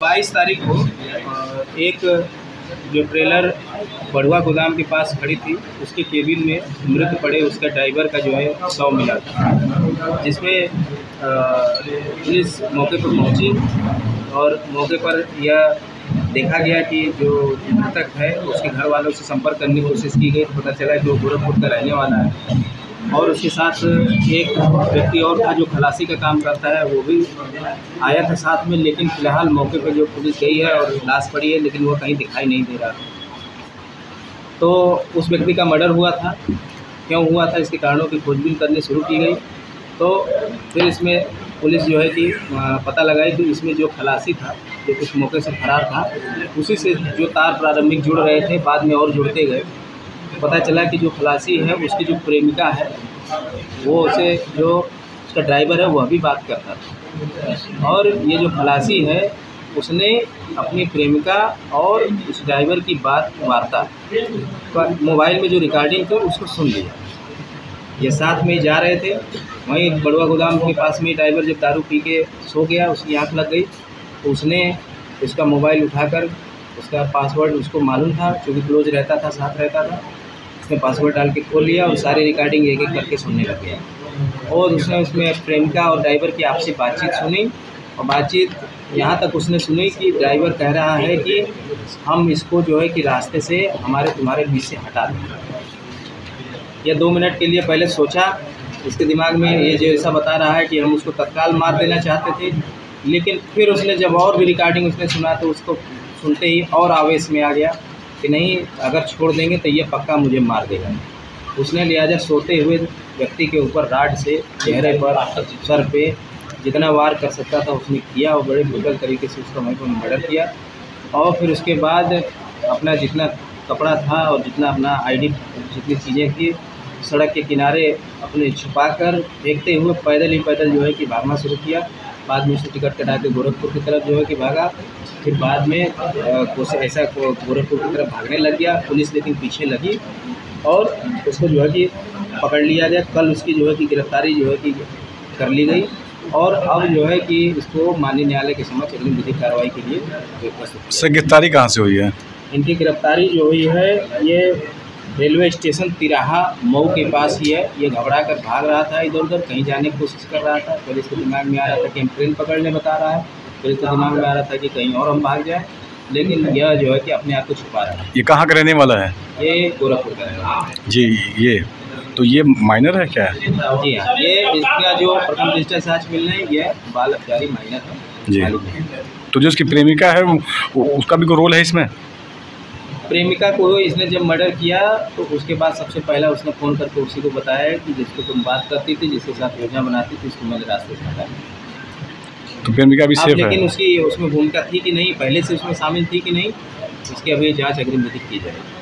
22 तारीख को एक जो ट्रेलर बड़ुआ गोदाम के पास खड़ी थी, उसके केबिन में मृत पड़े उसका ड्राइवर का जो है शव मिला था, जिसमें पुलिस मौके पर पहुंची और मौके पर यह देखा गया कि जो मृतक है उसके घर वालों से संपर्क करने की कोशिश की गई तो पता चला कि वो गोरखपुर का रहने वाला है और उसके साथ एक व्यक्ति और था जो खलासी का काम करता है, वो भी आया था साथ में। लेकिन फिलहाल मौके पर जो पुलिस गई है और लाश पड़ी है, लेकिन वो कहीं दिखाई नहीं दे रहा। तो उस व्यक्ति का मर्डर हुआ था, क्यों हुआ था इसके कारणों की खोजबीन करनी शुरू की गई। तो फिर इसमें पुलिस जो है कि पता लगाई कि इसमें जो खलासी था जो कुछ मौके से फरार था, उसी से जो तार प्रारंभिक जुड़ रहे थे, बाद में और जुड़ते गए। पता चला कि जो खलासी है उसकी जो प्रेमिका है वो उसे जो उसका ड्राइवर है वो अभी बात करता था, और ये जो खलासी है उसने अपनी प्रेमिका और उस ड्राइवर की वार्ता मोबाइल में जो रिकॉर्डिंग थी उसको सुन लिया। ये साथ में जा रहे थे, वहीं बड़ुआ गोदाम के पास में ड्राइवर जब दारू पी के सो गया, उसकी आँख लग गई तो उसने उसका मोबाइल उठाकर उसका पासवर्ड उसको मालूम था, क्योंकि क्लोज रहता था, साथ रहता था, उसने पासवर्ड डाल के खोल लिया और सारी रिकॉर्डिंग एक एक करके सुनने लग गया। और उसने उसमें प्रेमिका और ड्राइवर की आपसी बातचीत सुनी, और बातचीत यहाँ तक उसने सुनी कि ड्राइवर कह रहा है कि हम इसको जो है कि रास्ते से तुम्हारे बीच से हटा दें। यह 2 मिनट के लिए पहले सोचा, इसके दिमाग में ये जो ऐसा बता रहा है कि हम उसको तत्काल मार देना चाहते थे, लेकिन फिर उसने जब और भी रिकॉर्डिंग उसने सुना तो उसको सुनते ही और आवेश में आ गया कि नहीं, अगर छोड़ देंगे तो ये पक्का मुझे मार देगा। उसने लिहाजा सोते हुए व्यक्ति के ऊपर राड से चेहरे पर, सर पे जितना वार कर सकता था उसने किया और बड़े ब्रूटल तरीके से उसका वहीं पर मर्डर किया। और फिर उसके बाद अपना जितना कपड़ा था और जितना अपना आईडी जितनी चीज़ें थी सड़क के किनारे अपने छुपाकर फेंकते हुए पैदल जो है कि भागना शुरू किया। बाद में उसे टिकट कटा के गोरखपुर की तरफ जो है कि भागा। फिर बाद में ऐसा गोरखपुर की तरफ भागने लग गया, पुलिस लेकिन पीछे लगी और उसको जो है कि पकड़ लिया गया। कल उसकी जो है कि गिरफ्तारी जो है कि कर ली गई और अब जो है कि इसको माननीय न्यायालय के समक्ष अग्रिम विधिक कार्रवाई के लिए प्रस्तुत। सर गिरफ्तारी कहाँ से हुई है? इनकी गिरफ्तारी जो हुई है ये रेलवे स्टेशन तिराहा मऊ के पास ही है। ये घबरा कर भाग रहा था, इधर उधर कहीं जाने की कोशिश कर रहा था। फिर इसके दिमाग में आ रहा था कि हम ट्रेन पकड़ने बता रहा है, फिर इसके दिमाग में आ रहा था कि कहीं और हम भाग जाए, लेकिन यह जो है कि अपने आप को छुपा रहा है। ये कहाँ का रहने वाला है? ये गोरखपुर का रहने वाला है जी। ये तो ये माइनर है क्या? जी हाँ, ये इसका जो प्रथम डिजिटल साक्ष मिलने है ये बाल अपचारी माइनर है जी। तो जो उसकी प्रेमिका है उसका भी कोई रोल है इसमें? प्रेमिका को इसने जब मर्डर किया तो उसके बाद सबसे पहला उसने फ़ोन करके उसी को बताया कि जिसको तुम बात करती थी, जिसके साथ योजना बनाती थी, उसको मैंने रास्ते से हटाया। तो प्रेमिका भी सेफ है? लेकिन उसकी उसमें भूमिका थी कि नहीं, पहले से उसमें शामिल थी कि नहीं, इसकी अभी जांच अग्रिम विधिक की जाएगी।